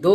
2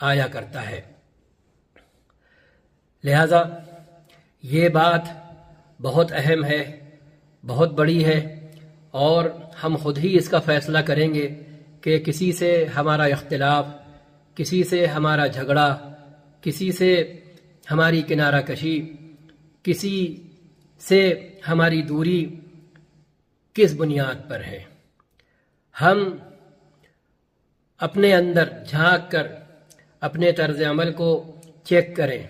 آیا کرتا ہے۔ لہذا یہ بات بہت اہم ہے، بہت بڑی ہے، اور ہم خود ہی اس کا فیصلہ کریں گے کہ کسی سے ہمارا اختلاف، کسی سے ہمارا جھگڑا، کسی سے ہماری کنارہ کشی، کسی سے ہماری دوری کس بنیاد پر ہے۔ ہم اپنے اندر جھانک کر اپنے طرز عمل کو چیک کریں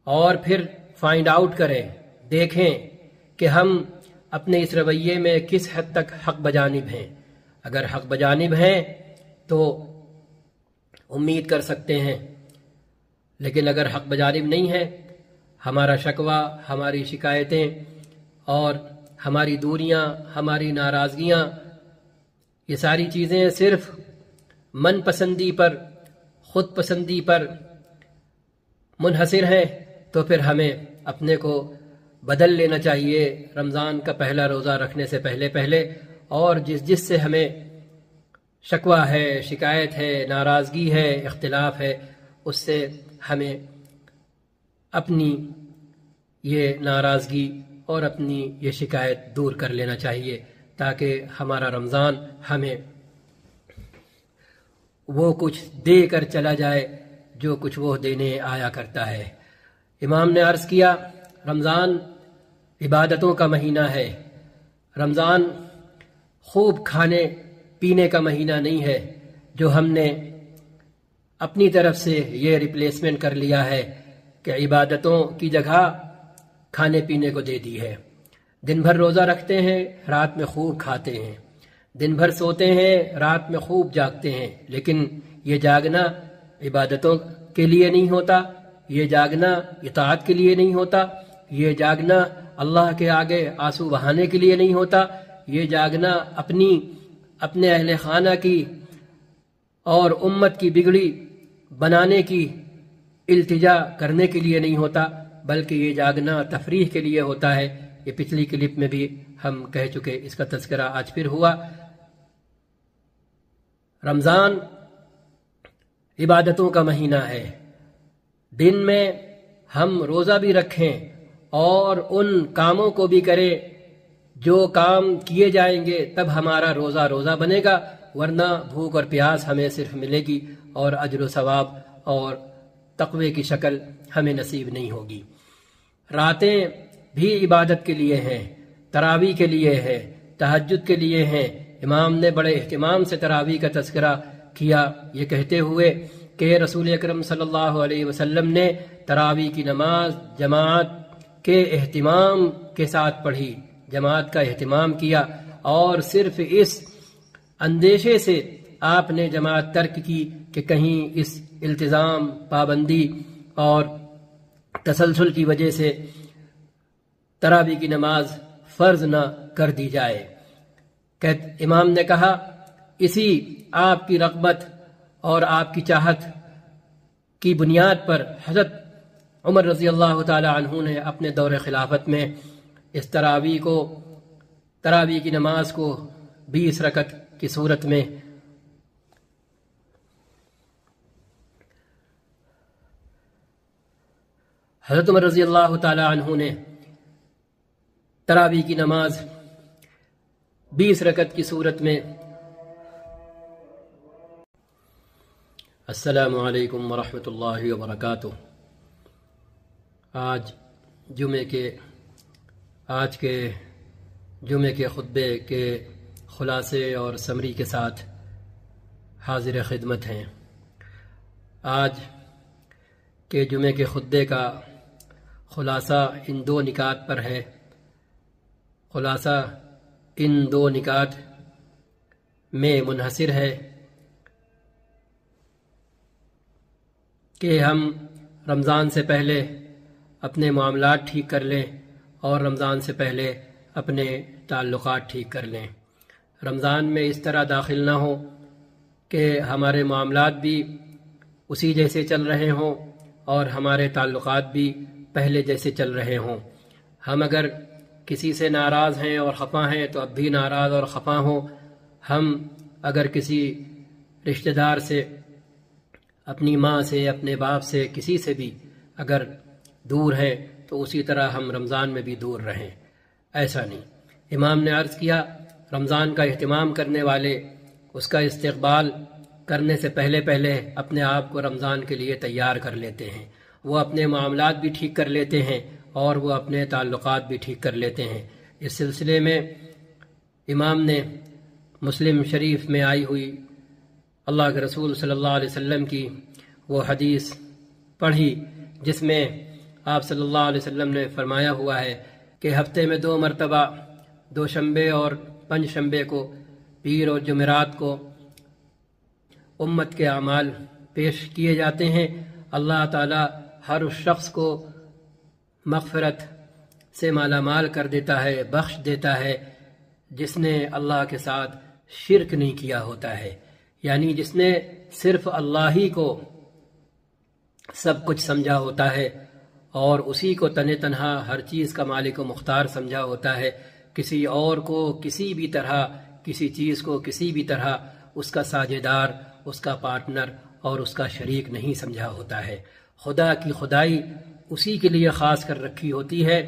اور پھر فائنڈ آؤٹ کریں، دیکھیں کہ ہم اپنے اس رویے میں کس حد تک حق بجانب ہیں۔ اگر حق بجانب ہیں تو امید کر سکتے ہیں، لیکن اگر حق بجانب نہیں ہے، ہمارا شکوہ، ہماری شکایتیں اور ہماری دوریاں، ہماری ناراضگیاں، یہ ساری چیزیں صرف من پسندی پر، خود پسندی پر منحصر ہیں، تو پھر ہمیں اپنے کو بدل لینا چاہیے رمضان کا پہلا روزہ رکھنے سے پہلے اور جس سے ہمیں شکوہ ہے، شکایت ہے، ناراضگی ہے، اختلاف ہے، اس سے ہمیں اپنی یہ ناراضگی اور اپنی یہ شکایت دور کر لینا چاہیے، تاکہ ہمارا رمضان ہمیں وہ کچھ دے کر چلا جائے جو کچھ وہ دینے آیا کرتا ہے۔ امام نے عرض کیا، رمضان عبادتوں کا مہینہ ہے، رمضان خوب کھانے پینے کا مہینہ نہیں ہے جو ہم نے اپنی طرف سے یہ ریپلیسمنٹ کر لیا ہے کہ عبادتوں کی جگہ کھانے پینے کو دے دی ہے۔ دن بھر روزہ رکھتے ہیں، رات میں خوب کھاتے ہیں، دن بھر سوتے ہیں، رات میں خوب جاگتے ہیں، لیکن یہ جاگنا عبادتوں کے لیے نہیں ہوتا، یہ جاگنا اطاعت کے لیے نہیں ہوتا، یہ جاگنا اللہ کے آگے آنسو بہانے کے لیے نہیں ہوتا، یہ جاگنا اپنے اہل خانہ کی اور امت کی بگڑی بنانے کی التجا کرنے کے لیے نہیں ہوتا، بلکہ یہ جاگنا تفریح کے لیے ہوتا ہے۔ یہ پچھلی کلپ میں بھی ہم کہہ چکے، اس کا تذکرہ آج پھر ہوا۔ رمضان عبادتوں کا مہینہ ہے، دن میں ہم روزہ بھی رکھیں اور ان کاموں کو بھی کریں جو کام کیے جائیں گے تب ہمارا روزہ بنے گا، ورنہ بھوک اور پیاس ہمیں صرف ملے گی اور اجر و ثواب اور تقوی کی شکل ہمیں نصیب نہیں ہوگی۔ راتیں بھی عبادت کے لیے ہیں، تراویح کے لیے ہے، تہجد کے لیے ہیں۔ امام نے بڑے اہتمام سے تراویح کا تذکرہ کیا، یہ کہتے ہوئے کہ رسول اکرم صلی اللہ علیہ وسلم نے تراویح کی نماز جماعت کے اہتمام کے ساتھ پڑھی، جماعت کا اہتمام کیا، اور صرف اس اندیشے سے آپ نے جماعت ترک کی کہ کہیں اس التزام، پابندی اور تسلسل کی وجہ سے تراویح کی نماز فرض نہ کر دی جائے۔ امام نے کہا، اسی آپ کی رغبت اور آپ کی چاہت کی بنیاد پر حضرت عمر رضی اللہ تعالی عنہ نے اپنے دور خلافت میں اس تراویح کی نماز کو 20 رکعت کی صورت میں حضرت عمر رضی اللہ تعالی عنہ نے تراویح کی نماز 20 رکعت کی صورت میں۔ السلام علیکم ورحمۃ اللہ وبرکاتہ۔ آج کے جمعے کے خطبے کے خلاصے اور سمری کے ساتھ حاضر خدمت ہیں۔ آج کے جمعے کے خطبے کا خلاصہ ان 2 نکات پر ہے۔ خلاصہ ان 2 نکات میں منحصر ہے کہ ہم رمضان سے پہلے اپنے معاملات ٹھیک کر لیں اور رمضان سے پہلے اپنے تعلقات ٹھیک کر لیں۔ رمضان میں اس طرح داخل نہ ہو کہ ہمارے معاملات بھی اسی جیسے چل رہے ہوں اور ہمارے تعلقات بھی پہلے جیسے چل رہے ہوں۔ ہم اگر کسی سے ناراض ہیں اور خفا ہیں تو اب بھی ناراض اور خفا ہوں۔ ہم اگر کسی رشتہ دار سے اپنی ماں سے، اپنے باپ سے، کسی سے بھی اگر دور ہیں تو اسی طرح ہم رمضان میں بھی دور رہیں، ایسا نہیں۔ امام نے عرض کیا رمضان کا اہتمام کرنے والے اس کا استقبال کرنے سے پہلے پہلے اپنے آپ کو رمضان کے لیے تیار کر لیتے ہیں، وہ اپنے معاملات بھی ٹھیک کر لیتے ہیں اور وہ اپنے تعلقات بھی ٹھیک کر لیتے ہیں۔ اس سلسلے میں امام نے مسلم شریف میں آئی ہوئی اللہ کے رسول صلی اللہ علیہ وسلم کی وہ حدیث پڑھی جس میں آپ صلی اللہ علیہ وسلم نے فرمایا ہوا ہے کہ ہفتے میں 2 مرتبہ دوشنبے اور پنجشنبے کو، پیر اور جمعرات کو امت کے اعمال پیش کیے جاتے ہیں۔ اللہ تعالی ہر اس شخص کو مغفرت سے مالا مال کر دیتا ہے، بخش دیتا ہے جس نے اللہ کے ساتھ شرک نہیں کیا ہوتا ہے، یعنی جس نے صرف اللہ ہی کو سب کچھ سمجھا ہوتا ہے اور اسی کو تن تنہا ہر چیز کا مالک و مختار سمجھا ہوتا ہے، کسی اور کو کسی بھی طرح، کسی چیز کو کسی بھی طرح اس کا ساجھیدار، اس کا پارٹنر اور اس کا شریک نہیں سمجھا ہوتا ہے۔ خدا کی خدائی اسی کے لیے خاص کر رکھی ہوتی ہے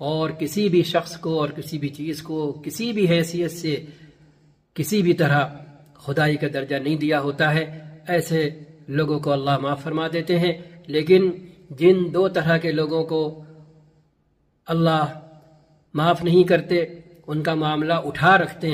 اور کسی بھی شخص کو اور کسی بھی چیز کو کسی بھی حیثیت سے کسی بھی طرح خدائی کا درجہ نہیں دیا ہوتا ہے۔ ایسے لوگوں کو اللہ معاف فرما دیتے ہیں، لیکن جن 2 طرح کے لوگوں کو اللہ معاف نہیں کرتے، ان کا معاملہ اٹھا رکھتے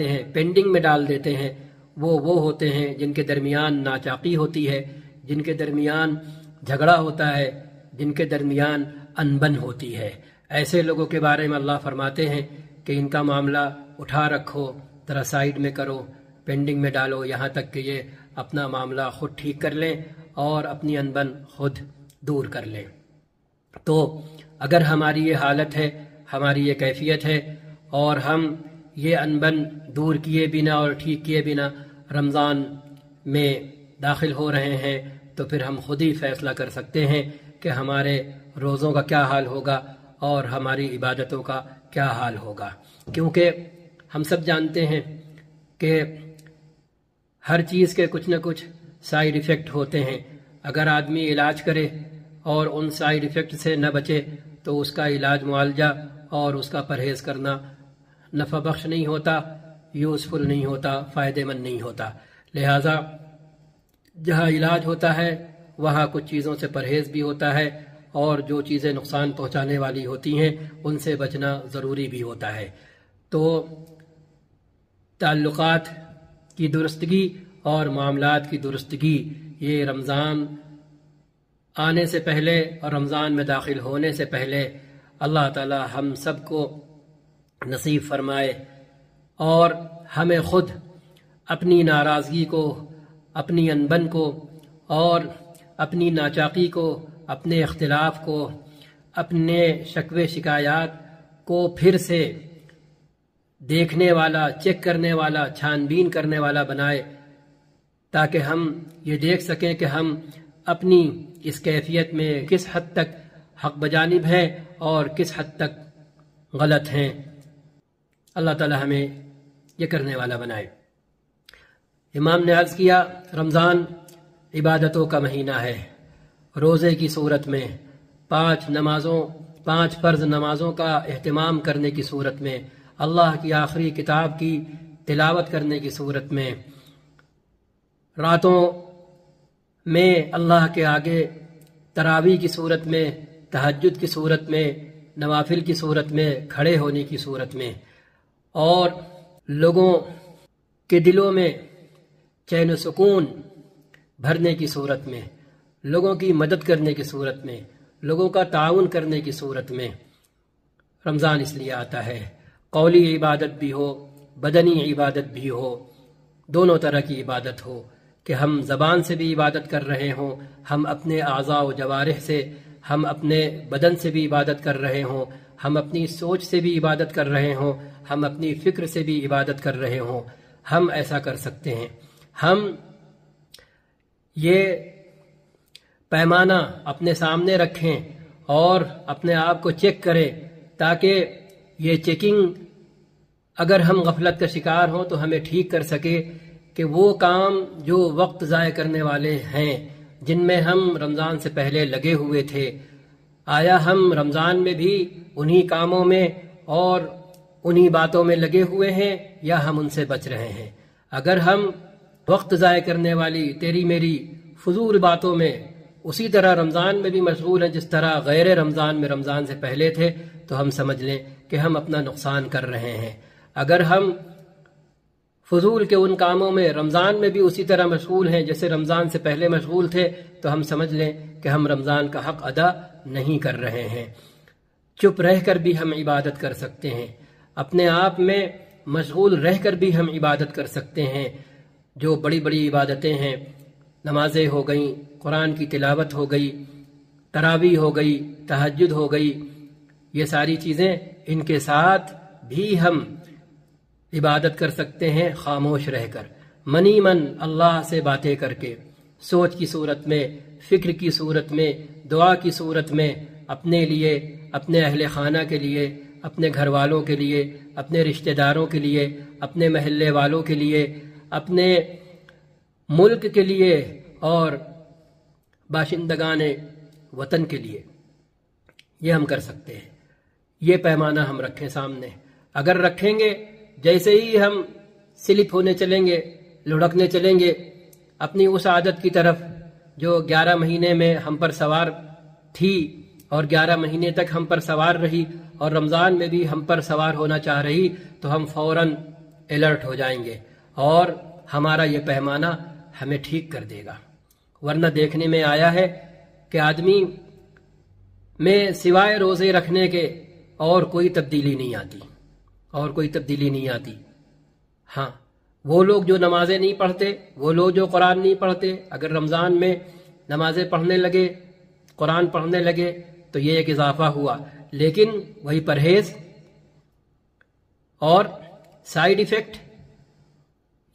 ہیں، پینڈنگ میں ڈال دیتے ہیں، وہ ہوتے ہیں جن کے درمیان ناچاقی ہوتی ہے، جن کے درمیان جھگڑا ہوتا ہے، جن کے درمیان انبن ہوتی ہے۔ ایسے لوگوں کے بارے میں اللہ فرماتے ہیں کہ ان کا معاملہ اٹھا رکھو، ذرا سائیڈ میں کرو، پینڈنگ میں ڈالو، یہاں تک کہ یہ اپنا معاملہ خود ٹھیک کر لیں اور اپنی انبن خود دور کر لیں۔ تو اگر ہماری یہ حالت ہے، ہماری یہ کیفیت ہے اور ہم یہ انبن دور کیے بنا اور ٹھیک کیے بنا رمضان میں داخل ہو رہے ہیں، تو پھر ہم خود ہی فیصلہ کر سکتے ہیں کہ ہمارے روزوں کا کیا حال ہوگا اور ہماری عبادتوں کا کیا حال ہوگا، کیونکہ ہم سب جانتے ہیں کہ ہر چیز کے کچھ نہ کچھ سائیڈ ایفیکٹ ہوتے ہیں۔ اگر آدمی علاج کرے اور ان سائیڈ ایفیکٹ سے نہ بچے تو اس کا علاج معالجہ اور اس کا پرہیز کرنا نفع بخش نہیں ہوتا، یوزفل نہیں ہوتا، فائدہ مند نہیں ہوتا۔ لہٰذا جہاں علاج ہوتا ہے وہاں کچھ چیزوں سے پرہیز بھی ہوتا ہے اور جو چیزیں نقصان پہنچانے والی ہوتی ہیں ان سے بچنا ضروری بھی ہوتا ہے۔ تو تعلقات کی درستگی اور معاملات کی درستگی یہ رمضان آنے سے پہلے اور رمضان میں داخل ہونے سے پہلے اللہ تعالی ہم سب کو نصیب فرمائے اور ہمیں خود اپنی ناراضگی کو، اپنی انبن کو اور اپنی ناچاقی کو، اپنے اختلاف کو، اپنے شکوے شکایات کو پھر سے دیکھنے والا، چیک کرنے والا، چھان بین کرنے والا بنائے، تاکہ ہم یہ دیکھ سکیں کہ ہم اپنی اس کیفیت میں کس حد تک حق بجانب ہیں اور کس حد تک غلط ہیں۔ اللہ تعالی ہمیں یہ کرنے والا بنائے۔ امام نے عرض کیا رمضان عبادتوں کا مہینہ ہے۔ روزے کی صورت میں، 5 فرض نمازوں کا اہتمام کرنے کی صورت میں، اللہ کی آخری کتاب کی تلاوت کرنے کی صورت میں، راتوں میں اللہ کے آگے تراویح کی صورت میں، تہجد کی صورت میں، نوافل کی صورت میں، کھڑے ہونے کی صورت میں، اور لوگوں کے دلوں میں چین و سکون بھرنے کی صورت میں، لوگوں کی مدد کرنے کی صورت میں، لوگوں کا تعاون کرنے کی صورت میں رمضان اس لیے آتا ہے۔ قولی عبادت بھی ہو، بدنی عبادت بھی ہو، دونوں طرح کی عبادت ہو، کہ ہم زبان سے بھی عبادت کر رہے ہوں، ہم اپنے اعضاء و جوارح سے، ہم اپنے بدن سے بھی عبادت کر رہے ہوں، ہم اپنی سوچ سے بھی عبادت کر رہے ہوں، ہم اپنی فکر سے بھی عبادت کر رہے ہوں، ہم ایسا کر سکتے ہیں۔ ہم یہ پیمانہ اپنے سامنے رکھیں اور اپنے آپ کو چیک کریں، تاکہ یہ چیکنگ اگر ہم غفلت کا شکار ہوں تو ہمیں ٹھیک کر سکے کہ وہ کام جو وقت ضائع کرنے والے ہیں، جن میں ہم رمضان سے پہلے لگے ہوئے تھے، آیا ہم رمضان میں بھی انہی کاموں میں اور انہی باتوں میں لگے ہوئے ہیں یا ہم ان سے بچ رہے ہیں؟ اگر ہم وقت ضائع کرنے والی تیری میری فضول باتوں میں اسی طرح رمضان میں بھی مشغول ہیں جس طرح غیر رمضان میں رمضان سے پہلے تھے، تو ہم سمجھ لیں کہ ہم اپنا نقصان کر رہے ہیں۔ اگر ہم فضول کے ان کاموں میں رمضان میں بھی اسی طرح مشغول ہیں جیسے رمضان سے پہلے مشغول تھے، تو ہم سمجھ لیں کہ ہم رمضان کا حق ادا نہیں کر رہے ہیں۔ چپ رہ کر بھی ہم عبادت کر سکتے ہیں، اپنے آپ میں مشغول رہ کر بھی ہم عبادت کر سکتے ہیں۔ جو بڑی بڑی عبادتیں ہیں، نمازیں ہو گئیں، قرآن کی تلاوت ہو گئی، تراویح ہو گئی، تہجد ہو گئی، یہ ساری چیزیں ان کے ساتھ بھی ہم عبادت کر سکتے ہیں خاموش رہ کر، منی من اللہ سے باتیں کر کے، سوچ کی صورت میں، فکر کی صورت میں، دعا کی صورت میں، اپنے لیے، اپنے اہل خانہ کے لیے، اپنے گھر والوں کے لیے، اپنے رشتہ داروں کے لیے، اپنے محلے والوں کے لیے، اپنے ملک کے لیے اور باشندگان وطن کے لیے، یہ ہم کر سکتے ہیں۔ یہ پیمانہ ہم رکھیں سامنے۔ اگر رکھیں گے، جیسے ہی ہم سلپ ہونے چلیں گے، لڑکنے چلیں گے اپنی اس عادت کی طرف جو 11 مہینے میں ہم پر سوار تھی اور 11 مہینے تک ہم پر سوار رہی اور رمضان میں بھی ہم پر سوار ہونا چاہ رہی، تو ہم فوراً الرٹ ہو جائیں گے اور ہمارا یہ پیمانہ ہمیں ٹھیک کر دے گا۔ ورنہ دیکھنے میں آیا ہے کہ آدمی میں سوائے روزے رکھنے کے اور کوئی تبدیلی نہیں آتی، ہاں وہ لوگ جو نمازیں نہیں پڑھتے، وہ لوگ جو قرآن نہیں پڑھتے، اگر رمضان میں نمازیں پڑھنے لگے، قرآن پڑھنے لگے تو یہ ایک اضافہ ہوا، لیکن وہی پرہیز اور سائیڈ ایفیکٹ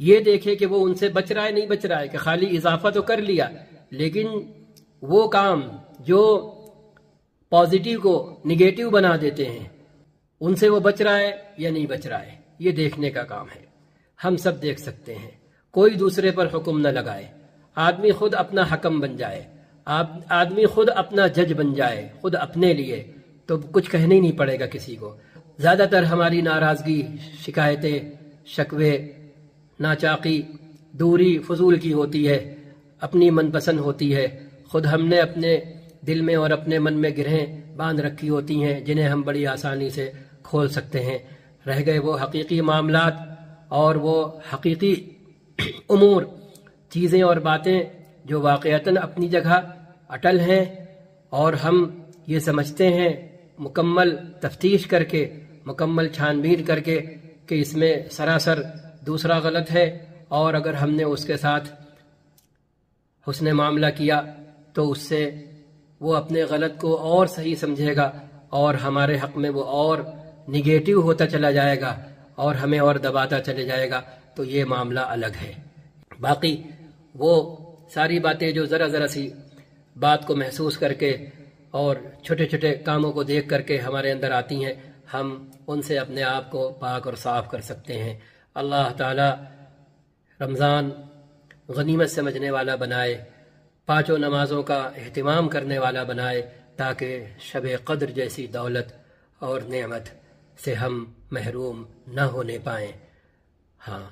یہ دیکھے کہ وہ ان سے بچ رہا ہے نہیں بچ رہا ہے، کہ خالی اضافہ تو کر لیا لیکن وہ کام جو پازیٹیو کو نگیٹیو بنا دیتے ہیں ان سے وہ بچ رہا ہے یا نہیں بچ رہا ہے، یہ دیکھنے کا کام ہے۔ ہم سب دیکھ سکتے ہیں، کوئی دوسرے پر حکم نہ لگائے، آدمی خود اپنا حکم بن جائے، آدمی خود اپنا جج بن جائے خود اپنے لیے، تو کچھ کہنے ہی نہیں پڑے گا کسی کو۔ زیادہ تر ہماری ناراضگی، شکایتیں، شکوے، ناچاقی، دوری فضول کی ہوتی ہے، اپنی من پسند ہوتی ہے، خود ہم نے اپنے دل میں اور اپنے من میں گرہیں باندھ رکھی ہوتی ہیں جنہیں ہم بڑی آسانی سے کھول سکتے ہیں۔ رہ گئے وہ حقیقی معاملات اور وہ حقیقی امور، چیزیں اور باتیں جو واقعتاً اپنی جگہ اٹل ہیں اور ہم یہ سمجھتے ہیں مکمل تفتیش کر کے، مکمل چھان بین کر کے کہ اس میں سراسر دوسرا غلط ہے، اور اگر ہم نے اس کے ساتھ حسن معاملہ کیا تو اس سے وہ اپنے غلط کو اور صحیح سمجھے گا اور ہمارے حق میں وہ اور نگیٹیو ہوتا چلا جائے گا اور ہمیں اور دباتا چلے جائے گا، تو یہ معاملہ الگ ہے۔ باقی وہ ساری باتیں جو ذرا ذرا سی بات کو محسوس کر کے اور چھوٹے چھوٹے کاموں کو دیکھ کر کے ہمارے اندر آتی ہیں، ہم ان سے اپنے آپ کو پاک اور صاف کر سکتے ہیں۔ اللہ تعالی رمضان غنیمت سمجھنے والا بنائے، پانچوں نمازوں کا اہتمام کرنے والا بنائے، تاکہ شب قدر جیسی دولت اور نعمت سے ہم محروم نہ ہونے پائیں۔ ہاں،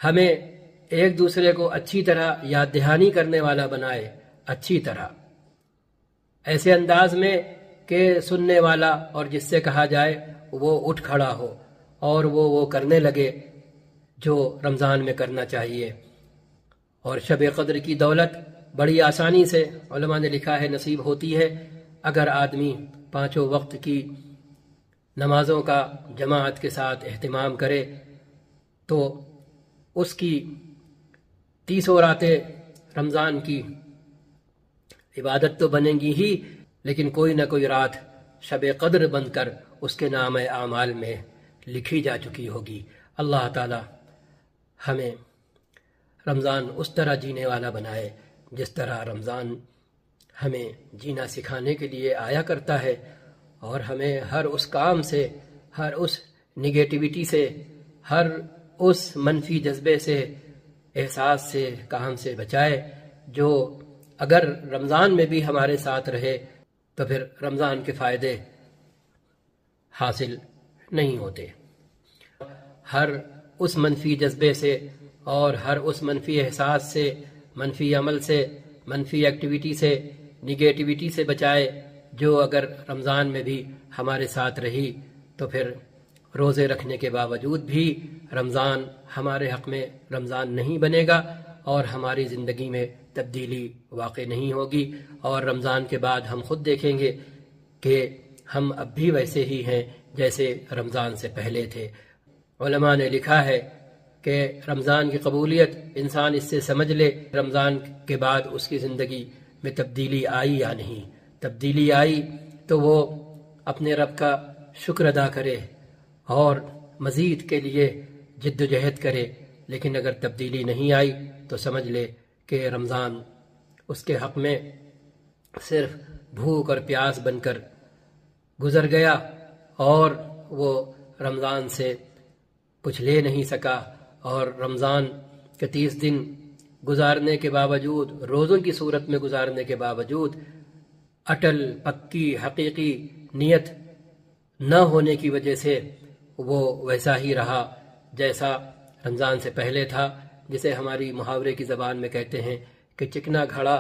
ہمیں ایک دوسرے کو اچھی طرح یاد دہانی کرنے والا بنائے، اچھی طرح، ایسے انداز میں کہ سننے والا اور جس سے کہا جائے وہ اٹھ کھڑا ہو اور وہ کرنے لگے جو رمضان میں کرنا چاہیے۔ اور شب قدر کی دولت بڑی آسانی سے علماء نے لکھا ہے نصیب ہوتی ہے اگر آدمی پانچوں وقت کی نمازوں کا جماعت کے ساتھ اہتمام کرے، تو اس کی 30 راتیں رمضان کی عبادت تو بنیں گی ہی، لیکن کوئی نہ کوئی رات شب قدر بن کر اس کے نام اعمال میں لکھی جا چکی ہوگی۔ اللہ تعالی ہمیں رمضان اس طرح جینے والا بنائے جس طرح رمضان ہمیں جینا سکھانے کے لیے آیا کرتا ہے، اور ہمیں ہر اس کام سے، ہر اس نگیٹیوٹی سے، ہر اس منفی جذبے سے احساس سے کام سے بچائے جو اگر رمضان میں بھی ہمارے ساتھ رہے تو پھر رمضان کے فائدے حاصل نہیں ہوتے۔ ہر اس منفی جذبے سے اور ہر اس منفی احساس سے، منفی عمل سے، منفی ایکٹیویٹی سے، نگیٹیویٹی سے بچائے جو اگر رمضان میں بھی ہمارے ساتھ رہی تو پھر روزے رکھنے کے باوجود بھی رمضان ہمارے حق میں رمضان نہیں بنے گا اور ہماری زندگی میں تبدیلی واقع نہیں ہوگی، اور رمضان کے بعد ہم خود دیکھیں گے کہ ہم اب بھی ویسے ہی ہیں جیسے رمضان سے پہلے تھے۔ علماء نے لکھا ہے کہ رمضان کی قبولیت انسان اس سے سمجھ لے رمضان کے بعد اس کی زندگی میں تبدیلی آئی یا نہیں۔ تبدیلی آئی تو وہ اپنے رب کا شکر ادا کرے اور مزید کے لیے جد و جہد کرے، لیکن اگر تبدیلی نہیں آئی تو سمجھ لے کہ رمضان اس کے حق میں صرف بھوک اور پیاس بن کر گزر گیا اور وہ رمضان سے کچھ لے نہیں سکا، اور رمضان کے 30 دن گزارنے کے باوجود، روزوں کی صورت میں گزارنے کے باوجود، اٹل پکی حقیقی نیت نہ ہونے کی وجہ سے وہ ویسا ہی رہا جیسا رمضان سے پہلے تھا، جسے ہماری محاورے کی زبان میں کہتے ہیں کہ چکنا گھڑا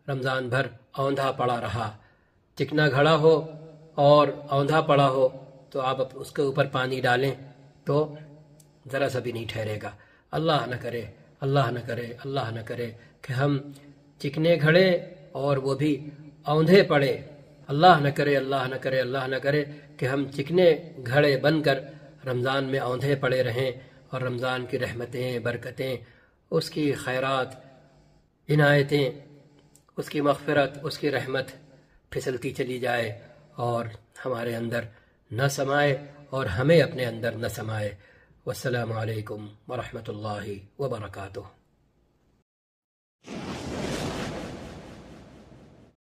رمضان بھر اوندھا پڑا رہا۔ چکنا گھڑا ہو اور اوندھا پڑا ہو تو آپ اس کے اوپر پانی ڈالیں تو ذرا سا بھی نہیں ٹھہرے گا۔ اللہ نہ کرے، اللہ نہ کرے، اللہ نہ کرے کہ ہم چکنے گھڑے اور وہ بھی اوندھے پڑے۔ اللہ نہ کرے، اللہ نہ کرے، اللہ نہ کرے کہ ہم چکنے گھڑے بن کر رمضان میں اوندھے پڑے رہیں اور رمضان کی رحمتیں، برکتیں، اس کی خیرات، عنایتیں، اس کی مغفرت، اس کی رحمت پھسلتی چلی جائے اور ہمارے اندر نہ سمائے اور ہمیں اپنے اندر نہ سمائے۔ والسلام علیکم ورحمۃ اللہ وبرکاتہ۔